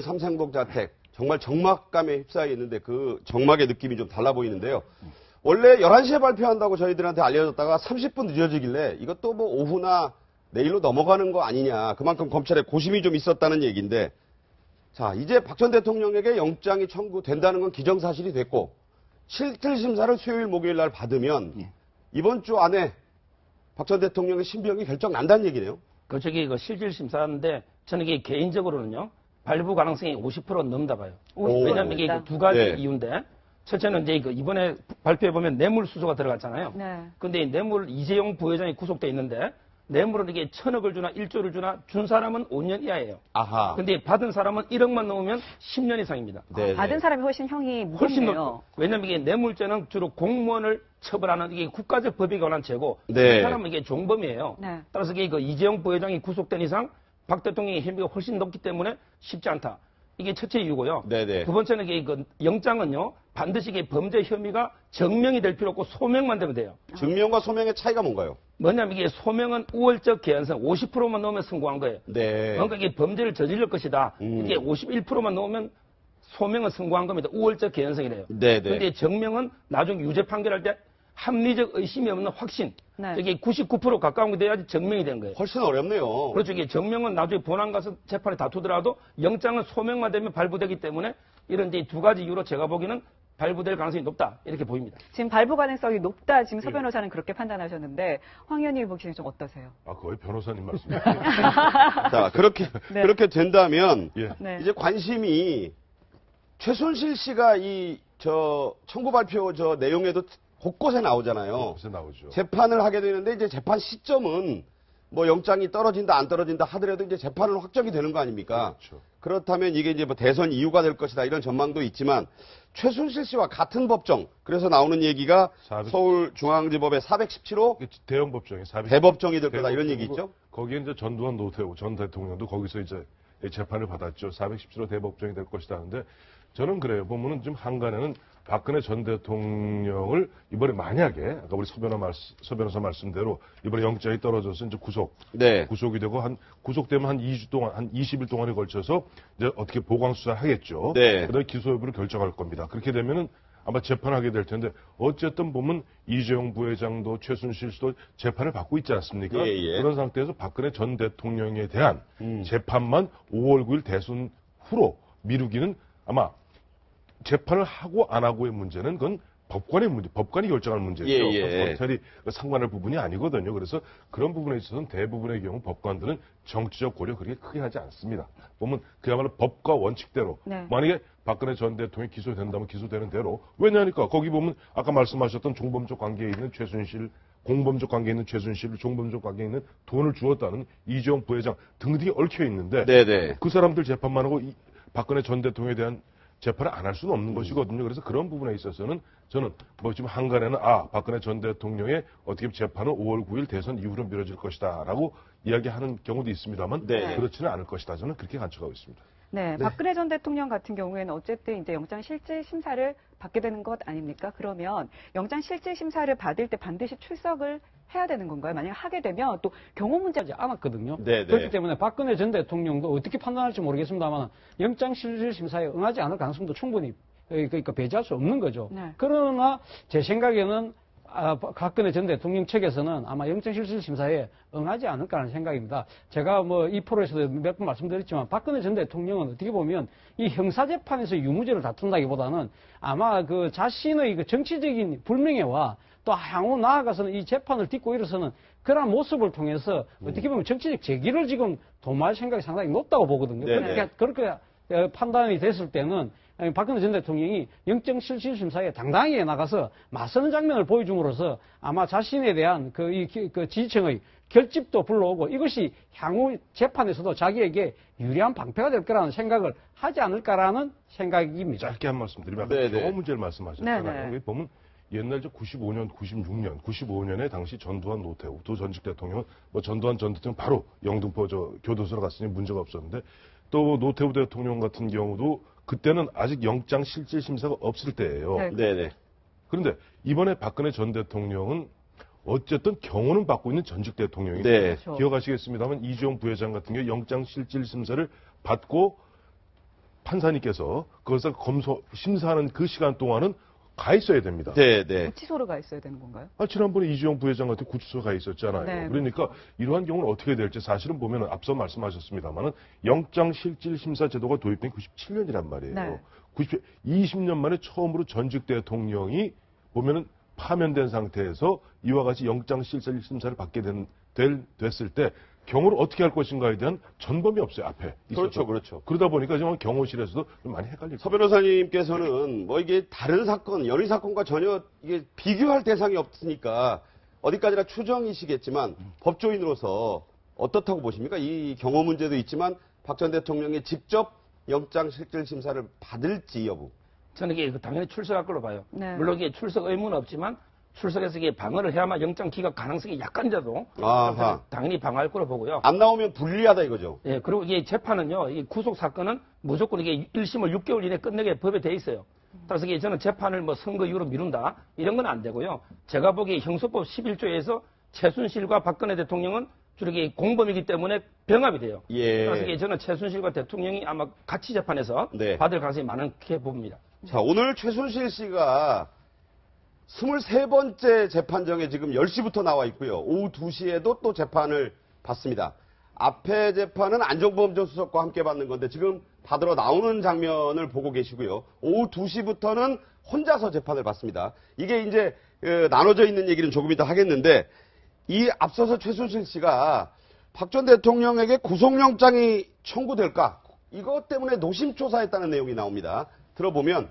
삼생복 자택 정말 적막감에 휩싸여 있는데 그 적막의 느낌이 좀 달라 보이는데요. 원래 11시에 발표한다고 저희들한테 알려졌다가 30분 늦어지길래 이것도 뭐 오후나 내일로 넘어가는 거 아니냐. 그만큼 검찰에 고심이 좀 있었다는 얘기인데 자, 이제 박 전 대통령에게 영장이 청구된다는 건 기정사실이 됐고 실질심사를 수요일 목요일 날 받으면 이번 주 안에 박 전 대통령의 신병이 결정 난다는 얘기네요. 그 실질심사인데 저는 이게 개인적으로는요. 발부 가능성이 50% 넘다 봐요. 왜냐하면 이게 두 가지 네. 이유인데 첫째는 이제 이번에 발표해 보면 뇌물 수수가 들어갔잖아요. 네. 근데 이 뇌물 이재용 부회장이 구속돼 있는데 뇌물은 이게 1,000억을 주나 1조를 주나 준 사람은 5년 이하예요. 아하. 근데 받은 사람은 1억만 넘으면 10년 이상입니다. 네, 받은 사람이 훨씬 형이 훨씬 무겁네요. 높죠. 왜냐면 이게 뇌물죄는 주로 공무원을 처벌하는 이게 국가적 법에 관한 죄고 네. 이 사람은 이게 종범이에요. 네. 따라서 이게 이재용 부회장이 구속된 이상 박 대통령의 혐의가 훨씬 높기 때문에 쉽지 않다. 이게 첫째 이유고요. 네네. 두 번째는 이게 영장은요 반드시 이게 범죄 혐의가 증명이 될 필요 없고 소명만 되면 돼요. 증명과 소명의 차이가 뭔가요? 뭐냐면 이게 소명은 우월적 개연성 50%만 넣으면 성공한 거예요. 네. 그러니까 이게 범죄를 저지를 것이다. 이게 51%만 넣으면 소명은 성공한 겁니다. 우월적 개연성이래요. 네네. 그런데 증명은 나중에 유죄 판결할 때 합리적 의심이 없는 확신. 네. 이게 99% 가까운 게 돼야지 증명이 되는 거예요. 훨씬 어렵네요. 그렇죠. 이게 증명은 나중에 본안 가서 재판에 다투더라도 영장은 소명만 되면 발부되기 때문에 이런 이제 두 가지 이유로 제가 보기에는 발부될 가능성이 높다. 이렇게 보입니다. 지금 발부 가능성이 높다. 지금 서 변호사는 그렇게 판단하셨는데 황 의원님 보시기엔 좀 어떠세요? 아, 거의 변호사님 말씀이에요. 자, 네. 그렇게 된다면 예. 네. 이제 관심이 최순실 씨가 청구 발표 내용에도 곳곳에 나오잖아요. 곳에 나오죠. 재판을 하게 되는데 이제 재판 시점은 뭐 영장이 떨어진다 안 떨어진다 하더라도 이제 재판은 확정이 되는 거 아닙니까? 그렇죠. 그렇다면 이게 이제 뭐 대선 이유가 될 것이다 이런 전망도 있지만 최순실 씨와 같은 법정 그래서 나오는 얘기가 400. 서울중앙지법의 417호 대형 법정에 400. 대법정이 될 거다 이런 얘기 있죠? 거기에 이제 전두환 노태우 전 대통령도 거기서 이제 재판을 받았죠. 417호 대법정이 될 것이다 하는데 저는 그래요. 보면은 지금 한간에는 박근혜 전 대통령을 이번에 만약에 아까 우리 서 변호사 말씀대로 이번에 영장이 떨어져서 이제 구속이 되고 구속되면 한 2주 동안 한 20일 동안에 걸쳐서 이제 어떻게 보강 수사를 하겠죠. 네. 그다음에 기소 여부를 결정할 겁니다. 그렇게 되면은 아마 재판하게 될 텐데 어쨌든 보면 이재용 부회장도 최순실 씨도 재판을 받고 있지 않습니까? 예, 예. 그런 상태에서 박근혜 전 대통령에 대한 재판만 5월 9일 대선 후로 미루기는 아마 재판을 하고 안 하고의 문제는 그건 법관의 문제, 법관이 결정할 문제죠. 예, 예. 검찰이 상관할 부분이 아니거든요. 그래서 그런 부분에 있어서는 대부분의 경우 법관들은 정치적 고려 그렇게 크게 하지 않습니다. 보면 그야말로 법과 원칙대로 네. 만약에 박근혜 전 대통령이 기소된다면 기소되는 대로 왜냐하니까 거기 보면 아까 말씀하셨던 종범적 관계에 있는 최순실 공범적 관계에 있는 최순실, 종범적 관계에 있는 돈을 주었다는 이재용 부회장 등등이 얽혀 있는데 네네. 그 사람들 재판만 하고 박근혜 전 대통령에 대한 재판을 안 할 수는 없는 것이거든요. 그래서 그런 부분에 있어서는 저는 뭐 지금 한간에는 박근혜 전 대통령의 어떻게 재판은 5월 9일 대선 이후로 미뤄질 것이다라고 이야기하는 경우도 있습니다만 네. 그렇지는 않을 것이다. 저는 그렇게 관측하고 있습니다. 네, 박근혜 전 대통령 같은 경우에는 어쨌든 이제 영장 실질 심사를 받게 되는 것 아닙니까? 그러면 영장 실질 심사를 받을 때 반드시 출석을 해야 되는 건가요? 만약에 하게 되면 또 경호 문제 하지 않았거든요. 네네. 그렇기 때문에 박근혜 전 대통령도 어떻게 판단할지 모르겠습니다만 영장 실질 심사에 응하지 않을 가능성도 충분히 그러니까 배제할 수 없는 거죠. 네. 그러나 제 생각에는 박근혜 전 대통령 측에서는 아마 영장실질심사에 응하지 않을까 하는 생각입니다. 제가 뭐 이 프로에서도 몇 번 말씀드렸지만 박근혜 전 대통령은 어떻게 보면 이 형사재판에서 유무죄를 다툰다기보다는 아마 그 자신의 그 정치적인 불명예와 또 향후 나아가서는 이 재판을 딛고 일어서는 그런 모습을 통해서 어떻게 보면 정치적 재기를 지금 도모할 생각이 상당히 높다고 보거든요. 네네. 그렇게 판단이 됐을 때는 박근혜 전 대통령이 영장실질심사에 당당하게 나가서 맞서는 장면을 보여줌으로써 아마 자신에 대한 그 지지층의 결집도 불러오고 이것이 향후 재판에서도 자기에게 유리한 방패가 될 거라는 생각을 하지 않을까라는 생각입니다. 짧게 한 말씀 드리면 네네. 경호 문제를 말씀하셨잖아요. 네네. 여기 보면 옛날 95년, 95년에 당시 전두환 노태우 두 전직 대통령은 뭐 전두환 전 대통령 바로 영등포 교도소로 갔으니 문제가 없었는데 또 노태우 대통령 같은 경우도 그때는 아직 영장 실질 심사가 없을 때예요. 네. 네네. 그런데 이번에 박근혜 전 대통령은 어쨌든 경호는 받고 있는 전직 대통령이에요. 네. 그렇죠. 기억하시겠습니다만 이재용 부회장 같은 경우 영장 실질 심사를 받고 판사님께서 그것을 심사하는 그 시간 동안은 가 있어야 됩니다. 네, 네. 구치소로 가 있어야 되는 건가요? 지난번에 이주영 부회장한테 구치소 가 있었잖아요. 네, 그러니까 이러한 경우는 어떻게 될지 사실은 보면 앞서 말씀하셨습니다만은 영장실질심사 제도가 도입된 97년이란 말이에요. 네. 20년 만에 처음으로 전직 대통령이 보면은 파면된 상태에서 이와 같이 영장실질심사를 받게 됐을 때 경호를 어떻게 할 것인가에 대한 전범이 없어요, 앞에. 그렇죠, 그렇죠. 그러다 보니까 지금 경호실에서도 좀 많이 헷갈리고. 서 변호사님께서는 뭐 이게 다른 사건, 연희 사건과 전혀 이게 비교할 대상이 없으니까 어디까지나 추정이시겠지만 법조인으로서 어떻다고 보십니까? 이 경호 문제도 있지만 박 전 대통령이 직접 영장실질심사를 받을지 여부. 저는 이게 당연히 출석할 걸로 봐요. 네. 물론 이게 출석 의무는 없지만 출석해서 이게 방어를 해야만 영장 기각 가능성이 약간이라도 아하. 당연히 방어할 거로 보고요. 안 나오면 불리하다 이거죠. 예, 그리고 이게 재판은요, 이 구속 사건은 무조건 이게 1심을 6개월 이내에 끝내게 법에 돼 있어요. 따라서 이게 저는 재판을 뭐 선거 이후로 미룬다 이런 건 안 되고요. 제가 보기에 형소법 11조에서 최순실과 박근혜 대통령은 주로 이게 공범이기 때문에 병합이 돼요. 예. 따라서 이게 저는 최순실과 대통령이 아마 같이 재판에서 네. 받을 가능성이 많게 봅니다. 자, 오늘 최순실 씨가 23번째 재판정에 지금 10시부터 나와 있고요. 오후 2시에도 또 재판을 받습니다. 앞에 재판은 안종범 전 수석과 함께 받는 건데 지금 받으러 나오는 장면을 보고 계시고요. 오후 2시부터는 혼자서 재판을 받습니다. 이게 이제 나눠져 있는 얘기는 조금 이따 하겠는데 이 앞서서 최순실 씨가 박 전 대통령에게 구속영장이 청구될까? 이것 때문에 노심초사했다는 내용이 나옵니다. 들어보면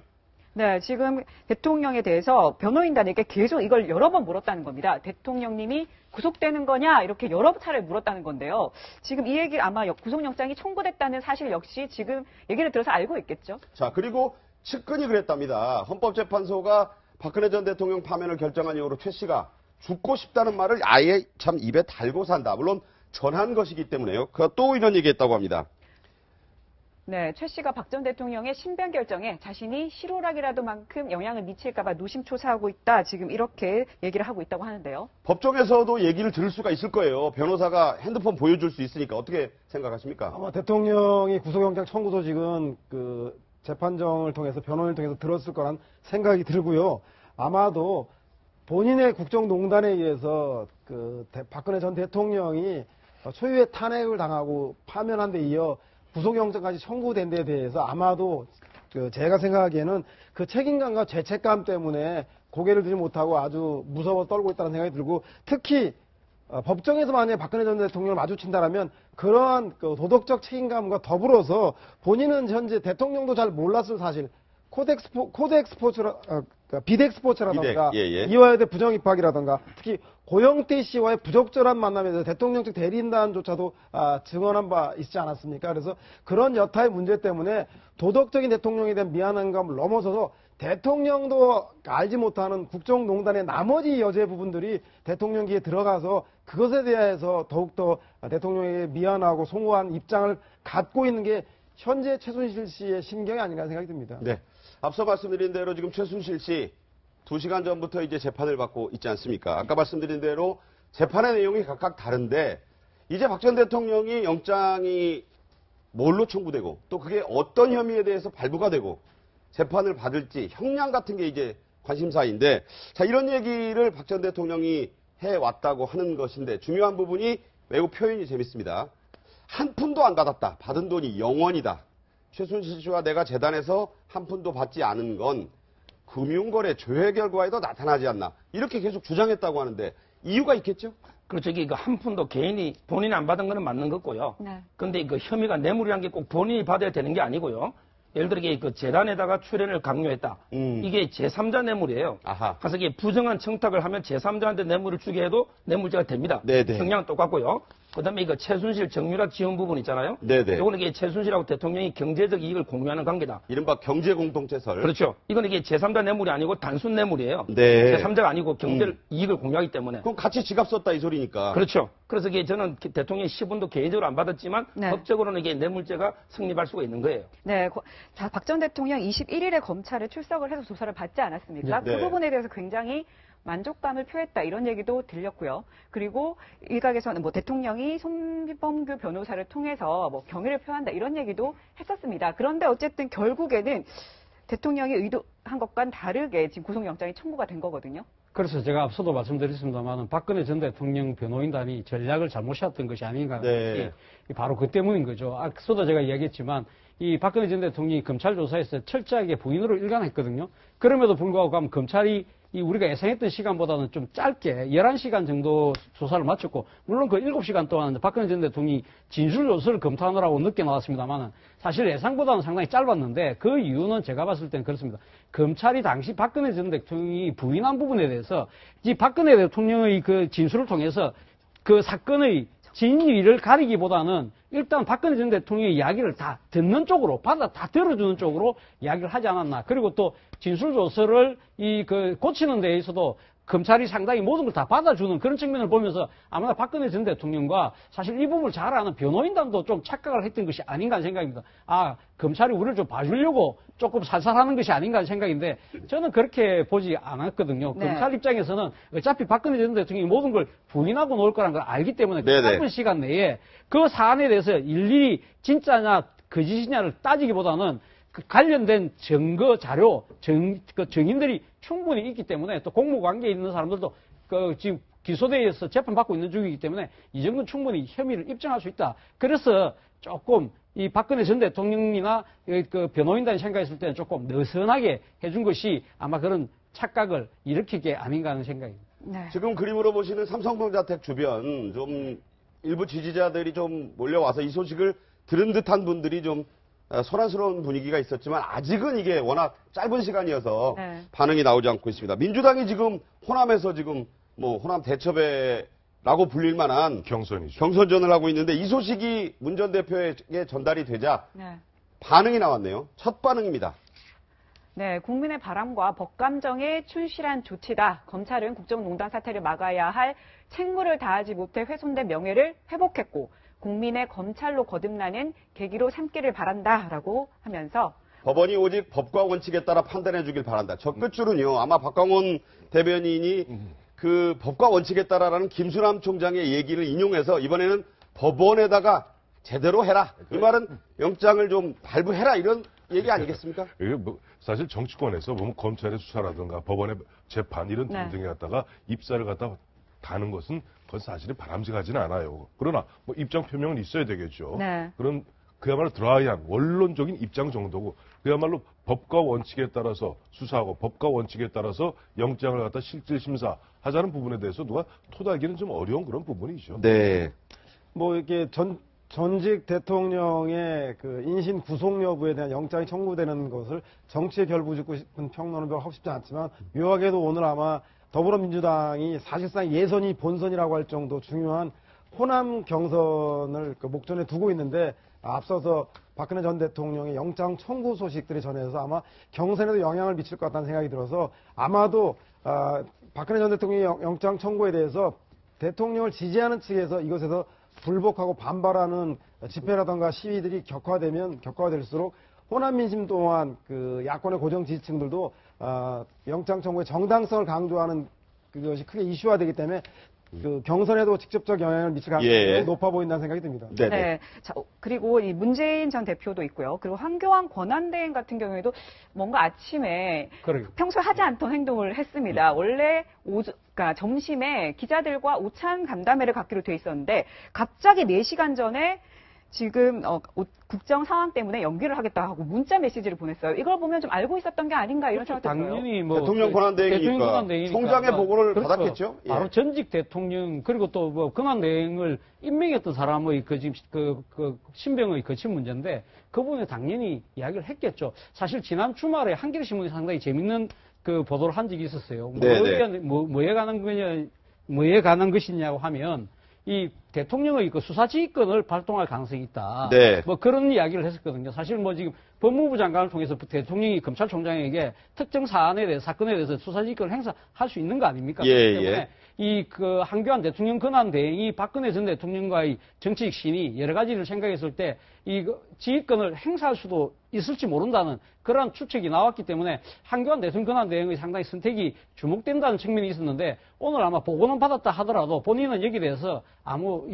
네, 지금 대통령에 대해서 변호인단에게 계속 이걸 여러 번 물었다는 겁니다. 대통령님이 구속되는 거냐 이렇게 여러 차례 물었다는 건데요. 지금 이 얘기 아마 구속영장이 청구됐다는 사실 역시 지금 얘기를 들어서 알고 있겠죠. 자, 그리고 측근이 그랬답니다. 헌법재판소가 박근혜 전 대통령 파면을 결정한 이후로 최 씨가 죽고 싶다는 말을 아예 참 입에 달고 산다. 물론 전한 것이기 때문에요. 그가 또 이런 얘기했다고 합니다. 네, 최 씨가 박 전 대통령의 신변 결정에 자신이 실오락이라도만큼 영향을 미칠까봐 노심초사하고 있다. 지금 이렇게 얘기를 하고 있다고 하는데요. 법정에서도 얘기를 들을 수가 있을 거예요. 변호사가 핸드폰 보여줄 수 있으니까 어떻게 생각하십니까? 아마 대통령이 구속영장 청구 소식은 그 재판정을 통해서 변호인을 통해서 들었을 거란 생각이 들고요. 아마도 본인의 국정농단에 의해서 박근혜 전 대통령이 초유의 탄핵을 당하고 파면한 데 이어 구속영장까지 청구된 데 대해서 아마도 제가 생각하기에는 그 책임감과 죄책감 때문에 고개를 들지 못하고 아주 무서워 떨고 있다는 생각이 들고 특히 법정에서 만약에 박근혜 전 대통령을 마주친다라면 그러한 도덕적 책임감과 더불어서 본인은 현재 대통령도 잘 몰랐을 사실 비덱 스포츠라던가 비덱, 예. 이화여대 부정 입학이라던가 특히 고영태 씨와의 부적절한 만남에서 대통령 측 대리인단조차도 증언한 바 있지 않았습니까? 그래서 그런 여타의 문제 때문에 도덕적인 대통령에 대한 미안함을 넘어서서 대통령도 알지 못하는 국정농단의 나머지 여제 부분들이 대통령기에 들어가서 그것에 대해서 더욱더 대통령에게 미안하고 송구한 입장을 갖고 있는 게 현재 최순실 씨의 심경이 아닌가 생각이 듭니다. 네. 앞서 말씀드린 대로 지금 최순실 씨 2시간 전부터 이제 재판을 받고 있지 않습니까? 아까 말씀드린 대로 재판의 내용이 각각 다른데 이제 박 전 대통령이 영장이 뭘로 청구되고 또 그게 어떤 혐의에 대해서 발부가 되고 재판을 받을지 형량 같은 게 이제 관심사인데 자 이런 얘기를 박 전 대통령이 해왔다고 하는 것인데 중요한 부분이 매우 표현이 재밌습니다. 한 푼도 안 받았다. 받은 돈이 0원이다. 최순실 씨와 내가 재단에서 한 푼도 받지 않은 건 금융거래 조회 결과에도 나타나지 않나. 이렇게 계속 주장했다고 하는데 이유가 있겠죠? 그렇죠. 이게 한 푼도 개인이 본인이 안 받은 거는 맞는 거고요. 네. 근데 그 혐의가 뇌물이란 게 꼭 본인이 받아야 되는 게 아니고요. 예를 들어 이게 그 재단에다가 출연을 강요했다. 이게 제3자 뇌물이에요. 아하. 그래서 이게 부정한 청탁을 하면 제3자한테 뇌물을 주게 해도 뇌물죄가 됩니다. 네네. 형량은 똑같고요. 그다음에 이거 최순실 정유라 지원 부분 있잖아요. 네네. 이거는 이게 최순실하고 대통령이 경제적 이익을 공유하는 관계다. 이른바 경제공동체설. 그렇죠. 이건 이게 제3자 뇌물이 아니고 단순 뇌물이에요. 네. 제3자가 아니고 경제 이익을 공유하기 때문에. 그럼 같이 지갑 썼다 이 소리니까. 그렇죠. 그래서 이게 저는 대통령이 10원도 개인적으로 안 받았지만 네. 법적으로는 이게 뇌물죄가 성립할 수가 있는 거예요. 네, 박 전 대통령 21일에 검찰에 출석을 해서 조사를 받지 않았습니까? 네. 그 부분에 대해서 굉장히 만족감을 표했다 이런 얘기도 들렸고요. 그리고 일각에서는 뭐 대통령이 손범규 변호사를 통해서 뭐 경의를 표한다 이런 얘기도 했었습니다. 그런데 어쨌든 결국에는 대통령이 의도한 것과는 다르게 지금 구속영장이 청구가 된 거거든요. 그래서 제가 앞서도 말씀드렸습니다만 박근혜 전 대통령 변호인단이 전략을 잘못 세웠던 것이 아닌가. 네. 바로 그 때문인 거죠. 앞서도 제가 이야기했지만 이 박근혜 전 대통령이 검찰 조사에서 철저하게 부인으로 일관했거든요. 그럼에도 불구하고 가면 검찰이 우리가 예상했던 시간보다는 좀 짧게 11시간 정도 조사를 마쳤고, 물론 그 7시간 동안 박근혜 전 대통령이 진술 요소를 검토하느라고 늦게 나왔습니다만 사실 예상보다는 상당히 짧았는데 그 이유는 제가 봤을 땐 그렇습니다. 검찰이 당시 박근혜 전 대통령이 부인한 부분에 대해서 이 박근혜 대통령의 그 진술을 통해서 그 사건의 진위를 가리기보다는 일단 박근혜 전 대통령의 이야기를 다 듣는 쪽으로, 다 들어주는 쪽으로 이야기를 하지 않았나. 그리고 또 진술조서를 고치는 데 있어도 검찰이 상당히 모든 걸 다 받아주는 그런 측면을 보면서 아마 박근혜 전 대통령과 사실 이 부분을 잘 아는 변호인단도 좀 착각을 했던 것이 아닌가 하는 생각입니다. 검찰이 우리를 좀 봐주려고 조금 살살하는 것이 아닌가 하는 생각인데 저는 그렇게 보지 않았거든요. 네. 검찰 입장에서는 어차피 박근혜 전 대통령이 모든 걸 부인하고 놓을 거라는 걸 알기 때문에 그 짧은 시간 내에 그 사안에 대해서 일일이 진짜냐 거짓이냐를 따지기보다는 그 관련된 증거 자료, 증인들이 충분히 있기 때문에 또 공무 관계에 있는 사람들도 지금 기소대에서 재판받고 있는 중이기 때문에 이 정도는 충분히 혐의를 입증할 수 있다. 그래서 조금 이 박근혜 전 대통령이나 그 변호인단이 생각했을 때는 조금 느슨하게 해준 것이 아마 그런 착각을 일으킨 게 아닌가 하는 생각입니다. 네. 지금 그림으로 보시는 삼성동자택 주변 좀 일부 지지자들이 좀 몰려와서 이 소식을 들은 듯한 분들이 좀 소란스러운 분위기가 있었지만 아직은 이게 워낙 짧은 시간이어서 네. 반응이 나오지 않고 있습니다. 민주당이 지금 호남에서 지금 뭐 호남 대첩회라고 불릴 만한 경선이죠. 경선전을 하고 있는데 이 소식이 문 전 대표에게 전달이 되자 네. 반응이 나왔네요. 첫 반응입니다. 네, 국민의 바람과 법감정에 충실한 조치다. 검찰은 국정농단 사태를 막아야 할 책무를 다하지 못해 훼손된 명예를 회복했고 국민의 검찰로 거듭나는 계기로 삼기를 바란다라고 하면서 법원이 오직 법과 원칙에 따라 판단해 주길 바란다. 저 끝줄은요. 아마 박광원 대변인이 그 법과 원칙에 따라라는 김수남 총장의 얘기를 인용해서 이번에는 법원에다가 제대로 해라. 이 말은 영장을 좀 발부해라 이런 얘기 아니겠습니까? 이게 뭐 사실 정치권에서 보면 검찰의 수사라든가 법원의 재판 이런 네. 등등에 갖다가 입사를 갖다 다는 것은 그건 사실은 바람직하지는 않아요. 그러나 뭐 입장 표명은 있어야 되겠죠. 네. 그런 그야말로 드라이한 원론적인 입장 정도고 그야말로 법과 원칙에 따라서 수사하고 법과 원칙에 따라서 영장을 갖다 실질 심사하자는 부분에 대해서 누가 토달기는 좀 어려운 그런 부분이죠. 네. 뭐 이렇게 전직 대통령의 그 인신 구속 여부에 대한 영장이 청구되는 것을 정치에 결부짓고 싶은 평론은 별로 하고 싶지 않지만 묘하게도 오늘 아마 더불어민주당이 사실상 예선이 본선이라고 할 정도 중요한 호남 경선을 그 목전에 두고 있는데 앞서서 박근혜 전 대통령의 영장 청구 소식들이 전해져서 아마 경선에도 영향을 미칠 것 같다는 생각이 들어서 아마도 박근혜 전 대통령의 영장 청구에 대해서 대통령을 지지하는 측에서 이것에서 불복하고 반발하는 집회라든가 시위들이 격화될수록 호남 민심 또한 그 야권의 고정 지지층들도 영장 청구의 정당성을 강조하는 그것이 크게 이슈화되기 때문에 그 경선에도 직접적 영향을 미칠 가능성이 높아 보인다는 생각이 듭니다. 네네. 네. 자, 그리고 이 문재인 전 대표도 있고요. 그리고 황교안 권한대행 같은 경우에도 뭔가 아침에 그러게요. 평소에 하지 않던 행동을 했습니다. 원래 그러니까 점심에 기자들과 오찬 간담회를 갖기로 돼 있었는데 갑자기 4시간 전에 지금 국정 상황 때문에 연기를 하겠다 하고 문자 메시지를 보냈어요. 이걸 보면 좀 알고 있었던 게 아닌가 이런 생각이 들어요. 당연히 뭐 대통령 권한대행이니까 성장의 보고를 받았겠죠. 예. 바로 전직 대통령 그리고 또 뭐 권한대행을 임명했던 사람의 지금 신병의 거친 문제인데 그 부분에 당연히 이야기를 했겠죠. 사실 지난 주말에 한겨레 신문이 상당히 재밌는 그 보도를 한 적이 있었어요. 뭐에 관한 것이냐고 하면 이 대통령의 그 수사지휘권을 발동할 가능성이 있다. 네. 뭐 그런 이야기를 했었거든요. 사실 뭐 지금 법무부 장관을 통해서 대통령이 검찰총장에게 특정 사안에 대해서 사건에 대해서 수사지휘권을 행사할 수 있는 거 아닙니까? 예, 그렇기 때문에 이 그 한교안 대통령 권한 대행이 박근혜 전 대통령과의 정치적 신의 여러 가지를 생각했을 때 이 지휘권을 행사할 수도 있을지 모른다는 그러한 추측이 나왔기 때문에 한교안 대통령 권한 대행의 상당히 선택이 주목된다는 측면이 있었는데 오늘 아마 보고는 받았다 하더라도 본인은 여기에 대해서 아무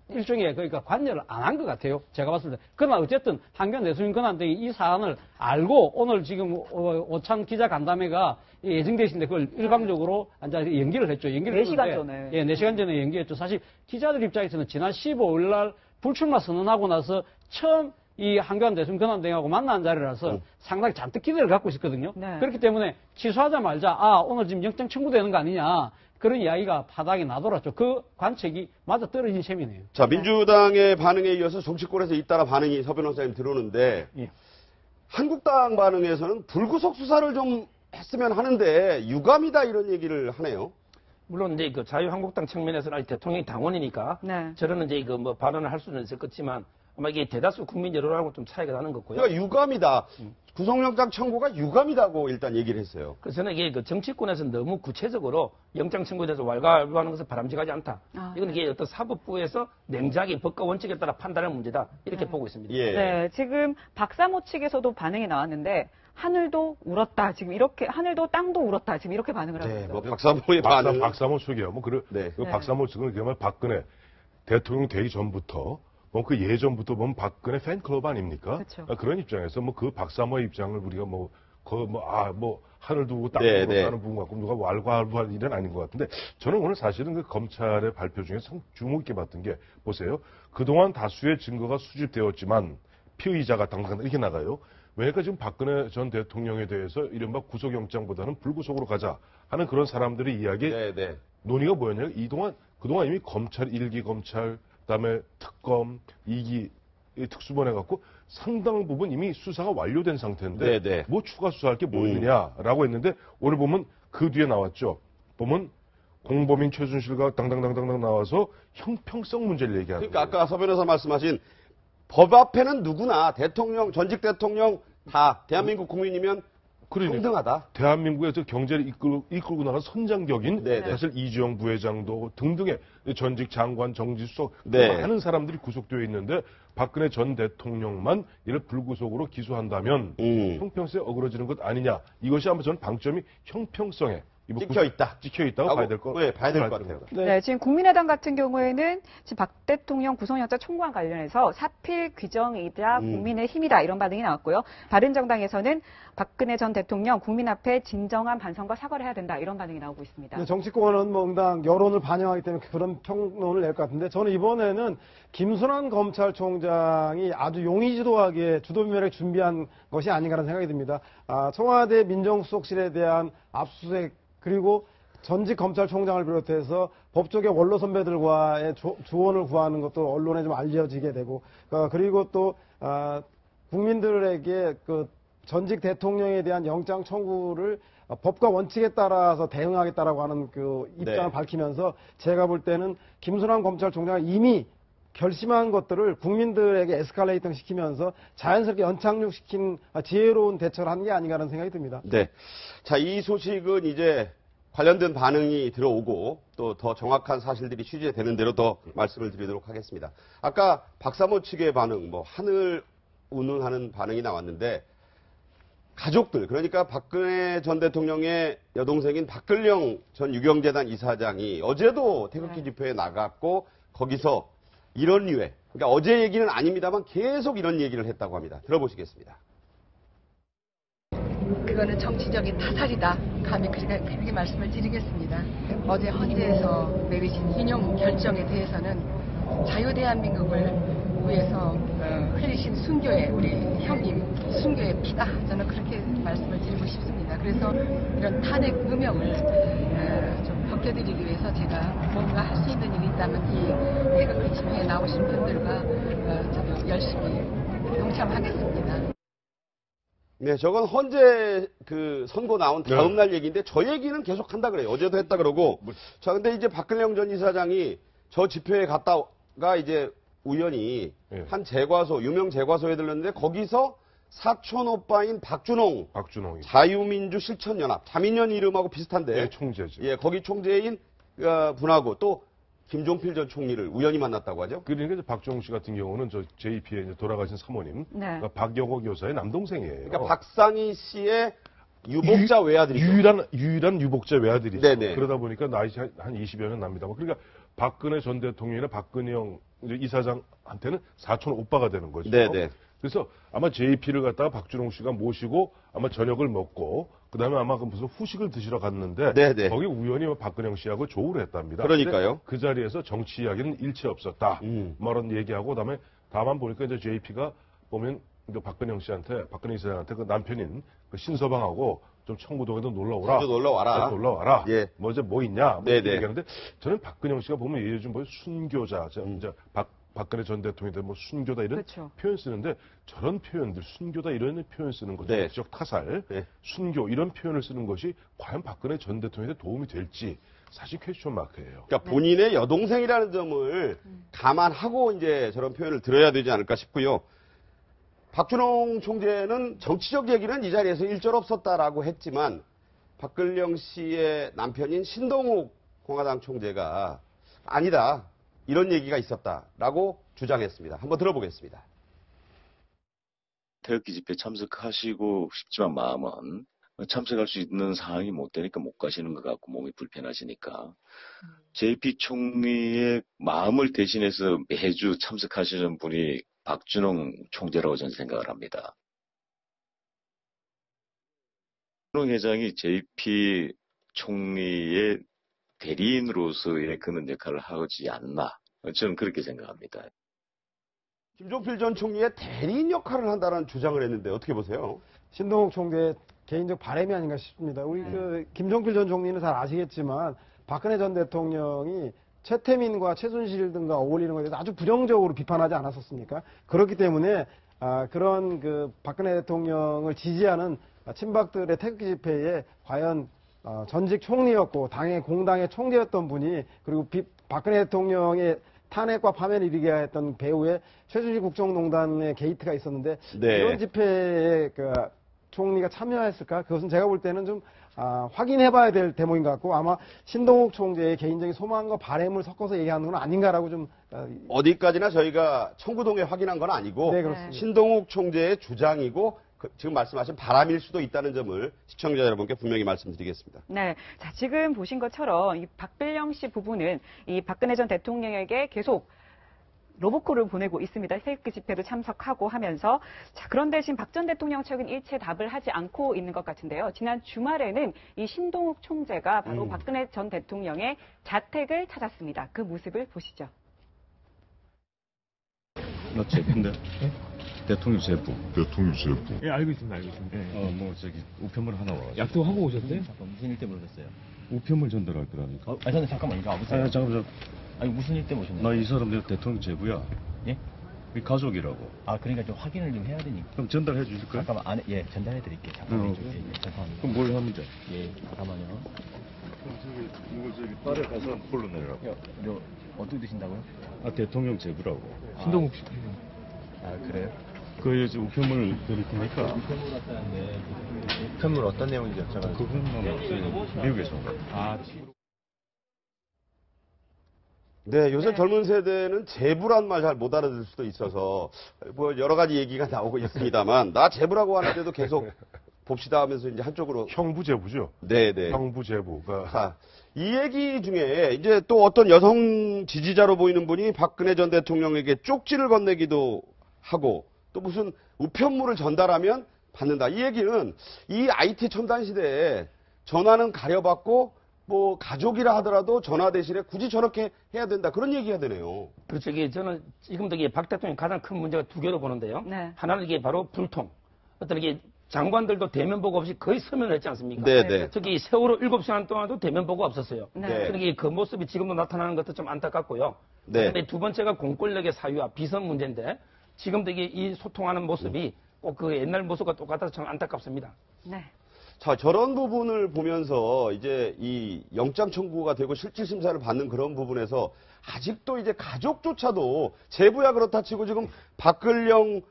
일종의 그러니까 관여를 안 한 것 같아요. 제가 봤을 때. 그러나 어쨌든 한교안 대통령 권한 대행이 이 사안을 알고 오늘 지금 오찬 기자 간담회가 예정되신데 그걸 일방적으로 이제 연기를 했죠. 연기를 4시간 전에. 예, 4시간 전에 연기했죠. 사실 기자들 입장에서는 지난 15일 날 불출마 선언하고 나서 처음 이 한교안 대통령 권한 대행하고 만난 자리라서 상당히 잔뜩 기대를 갖고 있었거든요. 네. 그렇기 때문에 취소하자마자 오늘 지금 영장 청구되는 거 아니냐. 그런 이야기가 바닥에 나돌았죠. 그 관측이 맞아 떨어진 셈이네요. 자, 민주당의 반응에 이어서 정치권에서 잇따라 반응이 서 변호사님 들어오는데 예. 한국당 반응에서는 불구속 수사를 좀 했으면 하는데 유감이다 이런 얘기를 하네요. 물론 이제 그 자유한국당 측면에서는 아직 대통령이 당원이니까 네. 저는 이제 그 뭐 발언을 할 수는 있을 것지만 아마 이게 대다수 국민 여론하고 좀 차이가 나는 거고요. 그러니까 유감이다. 구속영장 청구가 유감이다고 일단 얘기를 했어요. 그래서 저는 이게 그 정치권에서 너무 구체적으로 영장 청구에 대해서 왈가왈부하는 것은 바람직하지 않다. 이건 이게 어떤 사법부에서 냉정하게 법과 원칙에 따라 판단할 문제다. 이렇게 보고 있습니다. 예. 네, 지금 박사모 측에서도 반응이 나왔는데 하늘도 울었다. 지금 이렇게 하늘도 땅도 울었다. 지금 이렇게 반응을 하고 네, 있어요. 뭐 박사모의 반응. 박사모 측이요. 뭐 네. 그 박사모 측은 그야말로 박근혜 대통령 되기 전부터 뭐 그 예전부터 보면 박근혜 팬클럽 아닙니까? 그쵸. 그런 입장에서 뭐 그 박사모의 입장을 우리가 하늘도 우고 땅도 네, 우고 네. 하는 부분 갖고 누가 왈가왈부할 일은 아닌 것 같은데 저는 오늘 사실은 그 검찰의 발표 중에 주목 있게 봤던 게 보세요. 그동안 다수의 증거가 수집되었지만 피의자가 당당 이렇게 나가요. 왜냐니까 지금 박근혜 전 대통령에 대해서 이른바 구속영장보다는 불구속으로 가자 하는 그런 사람들의 이야기 네, 네. 논의가 뭐였냐면 그동안 이미 검찰 1기 검찰 그다음에 특검 2기 특수본 해갖고 상당 부분 이미 수사가 완료된 상태인데 네, 네. 뭐 추가 수사할 게 뭐 있느냐라고 했는데 오늘 보면 그 뒤에 나왔죠. 보면 공범인 최순실과 당당당당 나와서 형평성 문제를 얘기하는 그러니까 거예요. 아까 서 변호사 말씀하신 법 앞에는 누구나 대통령, 전직 대통령 다 대한민국 국민이면 그러니까 평등하다. 대한민국에서 경제를 이끌고 나간 선장격인 네, 네. 사실 이주영 부회장도 등등의 전직 장관, 정지수석 네. 많은 사람들이 구속되어 있는데 박근혜 전 대통령만 이를 불구속으로 기소한다면 형평성에 어그러지는 것 아니냐. 이것이 아마 저는 방점이 형평성에 찍혀 있다고 봐야 될 것 같아요. 네, 지금 국민의당 같은 경우에는 지금 박 대통령 구속영장 청구와 관련해서 사필 규정이자 국민의 힘이다 이런 반응이 나왔고요. 바른정당에서는 박근혜 전 대통령 국민 앞에 진정한 반성과 사과를 해야 된다 이런 반응이 나오고 있습니다. 네, 정치권은 뭐 응당 여론을 반영하기 때문에 그런 평론을 낼 것 같은데 저는 이번에는 김순환 검찰총장이 아주 용의주도하게 주도면밀하게 준비한 것이 아닌가라는 생각이 듭니다. 청와대 민정수석실에 대한 압수수색 그리고 전직 검찰총장을 비롯해서 법조계 원로 선배들과의 조언을 구하는 것도 언론에 좀 알려지게 되고 그리고 또 국민들에게 그 전직 대통령에 대한 영장 청구를 법과 원칙에 따라서 대응하겠다라고 하는 그 입장을 네. 밝히면서 제가 볼 때는 김순환 검찰총장이 이미 결심한 것들을 국민들에게 에스컬레이팅 시키면서 자연스럽게 연착륙시킨 지혜로운 대처를 한 게 아닌가라는 생각이 듭니다. 네. 자, 이 소식은 이제 관련된 반응이 들어오고 또 더 정확한 사실들이 취재되는 대로 더 말씀을 드리도록 하겠습니다. 아까 박사모 측의 반응, 뭐 하늘 운운하는 반응이 나왔는데 가족들, 그러니까 박근혜 전 대통령의 여동생인 박근령 전 유경재단 이사장이 어제도 태극기 집회에 나갔고 거기서 이런 류의, 그러니까 어제 얘기는 아닙니다만 계속 이런 얘기를 했다고 합니다. 들어보시겠습니다. 그거는 정치적인 타살이다. 감히 그렇게 말씀을 드리겠습니다. 어제 헌재에서 내리신 인용 결정에 대해서는 자유대한민국을 위해서 흘리신 순교의 우리 형님 순교의 피다. 저는 그렇게 말씀을 드리고 싶습니다. 그래서 이런 탄핵 음역을 좀 벗겨드리기 위해서 제가 뭔가 할 수 있는 일이 있다면 이 태극기 집회에 나오신 분들과 저도 열심히 동참하겠습니다. 네, 저건 헌재 그 선고 나온 다음 날 얘기인데 저 얘기는 계속 한다 그래요. 어제도 했다 그러고. 자, 근데 이제 박근령 전 이사장이 저 집회에 갔다가 이제 우연히 한 제과소, 유명 제과소에 들렀는데 거기서 사촌 오빠인 박준홍 박준홍이. 자유민주 실천연합 자민련 이름하고 비슷한데 네, 총재죠. 예, 거기 총재인 분하고 또 김종필 전 총리를 우연히 만났다고 하죠. 그러니까 이제 박준홍 씨 같은 경우는 저 JP에 이제 돌아가신 사모님, 네. 그러니까 박영옥 여사의 남동생이에요. 그러니까 박상희 씨의 유복자 외아들이죠. 유일한 유복자 외아들이죠. 네네. 그러다 보니까 나이 한 20여 년 납니다. 그러니까 박근혜 전 대통령이나 박근영 이사장한테는 사촌 오빠가 되는 거죠. 네네. 그래서 아마 JP를 갖다가 박준홍 씨가 모시고 아마 저녁을 먹고 그다음에 아마 그 무슨 후식을 드시러 갔는데 네네. 거기 우연히 박근영 씨하고 조우를 했답니다. 그러니까요. 근데 그 자리에서 정치 이야기는 일체 없었다. 뭐 이런 얘기하고 그다음에 다만 보니까 이제 JP가 보면 이제 박근영 씨한테 박근혜 이사장한테 그 남편인 그 신서방하고 좀 청구동에도 놀러 오라. 자주 놀러 와라. 놀러 와라. 예. 뭐 이제 뭐 있냐. 뭐 네네. 이렇게 얘기하는데 저는 박근영 씨가 보면 요즘 뭐 순교자, 이제 박근혜 전 대통령한테 뭐 순교다 이런 그렇죠. 표현 쓰는데 저런 표현들 순교다 이런 표현 쓰는 거죠. 네. 지적 타살, 네. 순교 이런 표현을 쓰는 것이 과연 박근혜 전 대통령한테 도움이 될지 사실 퀘스천 마크예요. 그러니까 본인의 여동생이라는 점을 감안하고 이제 저런 표현을 들어야 되지 않을까 싶고요. 박준홍 총재는 정치적 얘기는 이 자리에서 일절 없었다라고 했지만 박근영 씨의 남편인 신동욱 공화당 총재가 아니다. 이런 얘기가 있었다라고 주장했습니다. 한번 들어보겠습니다. 태극기 집회 참석하시고 싶지만 마음은 참석할 수 있는 상황이 못 되니까 못 가시는 것 같고 몸이 불편하시니까 JP 총리의 마음을 대신해서 매주 참석하시는 분이 박준홍 총재라고 저는 생각을 합니다. 박준홍 회장이 JP 총리의 대리인으로서의 그런 역할을 하지 않나 저는 그렇게 생각합니다. 김종필 전 총리의 대리인 역할을 한다는 주장을 했는데 어떻게 보세요? 신동욱 총재의 개인적 바람이 아닌가 싶습니다. 우리 그 김종필 전 총리는 잘 아시겠지만 박근혜 전 대통령이 최태민과 최순실 등과 어울리는 것에 대해서 아주 부정적으로 비판하지 않았었습니까? 그렇기 때문에 그런 그 박근혜 대통령을 지지하는 친박들의 태극기 집회에 과연 전직 총리였고 당의 공당의 총재였던 분이 그리고 박근혜 대통령의 탄핵과 파면을 이르게 했던 배우의 최순실 국정농단의 게이트가 있었는데 네. 이런 집회에 그 총리가 참여했을까? 그것은 제가 볼 때는 좀 확인해봐야 될 대목인 것 같고 아마 신동욱 총재의 개인적인 소망과 바람을 섞어서 얘기하는 건 아닌가라고 좀 어디까지나 저희가 청구동에 확인한 건 아니고 네, 그렇습니다. 신동욱 총재의 주장이고 지금 말씀하신 바람일 수도 있다는 점을 시청자 여러분께 분명히 말씀드리겠습니다. 네. 자, 지금 보신 것처럼 이 박bil영 씨 부부는 이 박근혜 전 대통령에게 계속 로보콜을 보내고 있습니다. 태극기 집회도 참석하고 하면서. 자, 그런 대신 박 전 대통령 측은 일체 답을 하지 않고 있는 것 같은데요. 지난 주말에는 이 신동욱 총재가 바로 박근혜 전 대통령의 자택을 찾았습니다. 그 모습을 보시죠. 나 제부인데? 대통령 제부. 대통령 제부. 예, 알고 있습니다, 알고 있습니다. 예. 뭐 저기 우편물 하나 와가지고. 약속하고 오셨어요? 잠깐 무슨 일 때문에 오셨어요? 우편물 전달할 거라니까. 아니, 잠깐만, 이거 와보세요. 잠깐만. 아니, 무슨 일 때문에 오셨나요? 나 이 사람 내 대통령 제부야. 예? 이 가족이라고. 아, 그러니까 좀 확인을 좀 해야 되니까. 그럼 전달해 주실 거야? 잠깐만, 예, 전달해 드릴게요. 잠깐만요. 그래? 예, 잠깐만요. 그럼 뭘 하면 돼? 예, 잠깐만요. 그럼 이거 저기 딸에 가서 불러내라고. 어떻게 드신다고요? 대통령 제부라고. 신동욱 씨. 아, 그래요? 그 이제 우편물 드릴 테니까. 우편물 왔다는데. 우편물 어떤 내용인지 여쭤봐요. 그건 미국에서 온 거야. 아, 네, 요새 젊은 세대는 제부란 말 잘 못 알아들 수도 있어서 뭐 여러 가지 얘기가 나오고 있습니다만 나 제부라고 하는데도 계속 봅시다 하면서 이제 한쪽으로 형부 제부죠. 네네. 형부 제부가. 자, 이 얘기 중에 이제 또 어떤 여성 지지자로 보이는 분이 박근혜 전 대통령에게 쪽지를 건네기도 하고 또 무슨 우편물을 전달하면 받는다. 이 얘기는 이 IT 첨단 시대에 전화는 가려받고 뭐 가족이라 하더라도 전화 대신에 굳이 저렇게 해야 된다. 그런 얘기가 되네요. 그렇죠. 이게 저는 지금도 이게 박 대통령 가장 큰 문제가 두 개로 보는데요. 네. 하나는 이게 바로 불통. 어떤 이게 장관들도 대면 보고 없이 거의 서면을 했지 않습니까? 네네. 특히 세월호 7시간 동안도 대면 보고 없었어요. 네. 그러니까 그 모습이 지금도 나타나는 것도 좀 안타깝고요. 네. 그런데 두 번째가 공권력의 사유와 비선 문제인데 지금도 이게 이 소통하는 모습이 꼭 그 옛날 모습과 똑같아서 참 안타깝습니다. 네. 자, 저런 부분을 보면서 이제 이 영장 청구가 되고 실질 심사를 받는 그런 부분에서 아직도 이제 가족조차도 제부야 그렇다 치고 지금 박근영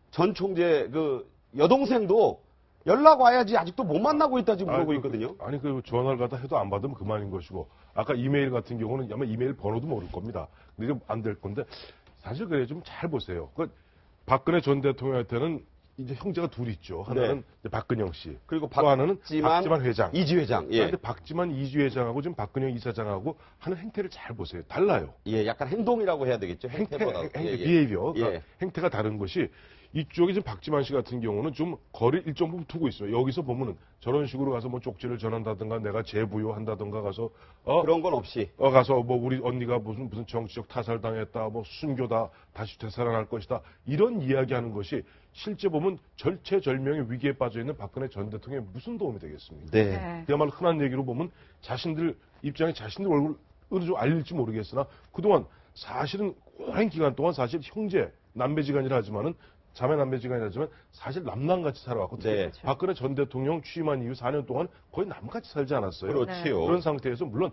전 총재 그 여동생도 연락 와야지 아직도 못 만나고 있다 지금 그러고 있거든요. 아니 그 전화를 갖다 해도 안 받으면 그만인 것이고 아까 이메일 같은 경우는 아마 이메일 번호도 모를 겁니다. 근데 안 될 건데 사실 그래 좀 잘 보세요. 그 박근혜 전 대통령한테는 이제 형제가 둘 있죠. 하나는 네. 이제 박근영 씨, 그리고 또 하나는 박지만 회장, 이지 회장. 예. 그런데 박지만 이지 회장하고 지금 박근영 이사장하고 하는 행태를 잘 보세요. 달라요. 예, 약간 행동이라고 해야 되겠죠. 행태보다. 비헤이비어, 예. 행태가 다른 것이 이쪽에 지금 박지만 씨 같은 경우는 좀 거리를 일정 부분 두고 있어요. 여기서 보면은 저런 식으로 가서 뭐 쪽지를 전한다든가 내가 재부여한다든가 가서 그런 건 없이 가서 뭐 우리 언니가 무슨 정치적 타살 당했다, 뭐 순교다, 다시 되살아날 것이다 이런 이야기하는 것이 실제 보면 절체절명의 위기에 빠져 있는 박근혜 전 대통령에 무슨 도움이 되겠습니까? 네. 그야말로 흔한 얘기로 보면 자신들 입장에 자신들 얼굴을 좀 알릴지 모르겠으나 그동안 사실은 오랜 기간 동안 사실 형제 남매지간이라 하지만은 자매 남매지간이라 하지만 사실 남남같이 살아왔고 네. 박근혜 전 대통령 취임한 이후 4년 동안 거의 남같이 살지 않았어요. 그렇지요. 그런 상태에서 물론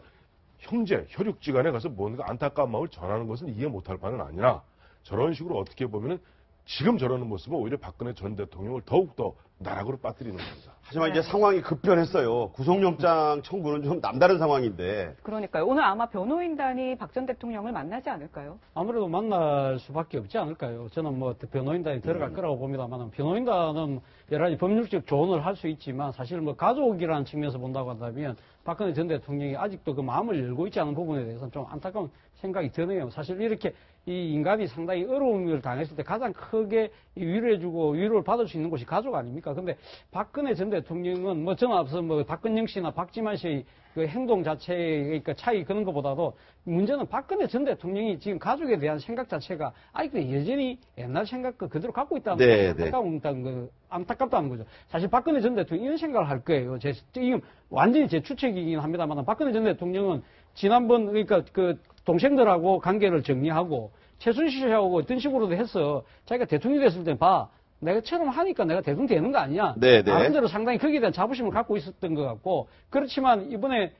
형제 혈육지간에 가서 뭔가 안타까운 마음을 전하는 것은 이해 못할 바는 아니라 저런 식으로 어떻게 보면은 지금 저러는 모습은 오히려 박근혜 전 대통령을 더욱더 나락으로 빠뜨리는 겁니다. 하지만 이제 상황이 급변했어요. 구속영장 청구는 좀 남다른 상황인데. 그러니까요. 오늘 아마 변호인단이 박 전 대통령을 만나지 않을까요? 아무래도 만날 수밖에 없지 않을까요? 저는 뭐 변호인단이 들어갈 거라고 봅니다만 변호인단은 여러 가지 법률적 조언을 할 수 있지만 사실 뭐 가족이라는 측면에서 본다고 한다면 박근혜 전 대통령이 아직도 그 마음을 열고 있지 않은 부분에 대해서는 좀 안타까운 생각이 드네요. 사실 이렇게 이 인간이 상당히 어려움을 당했을 때 가장 크게 위로해주고 위로를 받을 수 있는 곳이 가족 아닙니까? 근데 박근혜 전 대통령은 뭐 저는 앞서 뭐 박근영 씨나 박지만 씨의 그 행동 자체의 그 차이 그런 것보다도 문제는 박근혜 전 대통령이 지금 가족에 대한 생각 자체가 아직도 여전히 옛날 생각 그대로 갖고 있다는 게 안타깝다는 거죠. 사실 박근혜 전 대통령 이런 생각을 할 거예요. 지금 완전히 제 추측이긴 합니다만 박근혜 전 대통령은 지난번 그러니까 그 동생들하고 관계를 정리하고 최순실 씨하고 어떤 식으로도 해서 자기가 대통령이 됐을 때 내가처럼 하니까 내가 대통령 되는 거 아니야. 나름대로 상당히 거기에 대한 자부심을 갖고 있었던 것 같고 그렇지만 이번에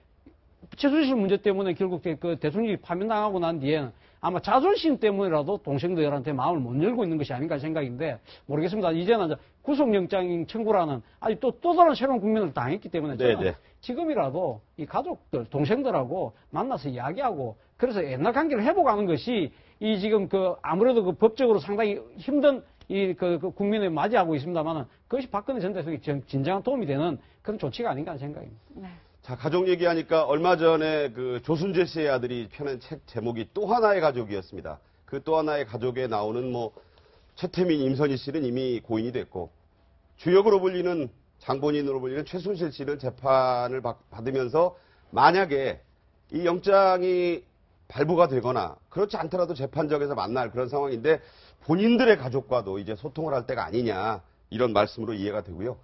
최순실 문제 때문에 결국 그 대통령이 파면당하고 난 뒤에는 아마 자존심 때문이라도 동생들한테 마음을 못 열고 있는 것이 아닌가 생각인데 모르겠습니다. 이제는 구속영장 청구라는 아직 또 다른 새로운 국면을 당했기 때문에 저는 지금이라도 이 가족들, 동생들하고 만나서 이야기하고 그래서 옛날 관계를 회복하는 것이 이 지금 아무래도 그 법적으로 상당히 힘든 그 국민을 맞이하고 있습니다만은 그것이 박근혜 전 대통령이 진정한 도움이 되는 그런 조치가 아닌가 하는 생각입니다. 네. 자, 가족 얘기하니까 얼마 전에 그 조순재 씨의 아들이 펴낸 책 제목이 또 하나의 가족이었습니다. 그 또 하나의 가족에 나오는 뭐 최태민, 임선희 씨는 이미 고인이 됐고 주역으로 불리는 장본인으로 불리는 최순실 씨는 재판을 받으면서 만약에 이 영장이 발부가 되거나 그렇지 않더라도 재판정에서 만날 그런 상황인데 본인들의 가족과도 이제 소통을 할 때가 아니냐 이런 말씀으로 이해가 되고요.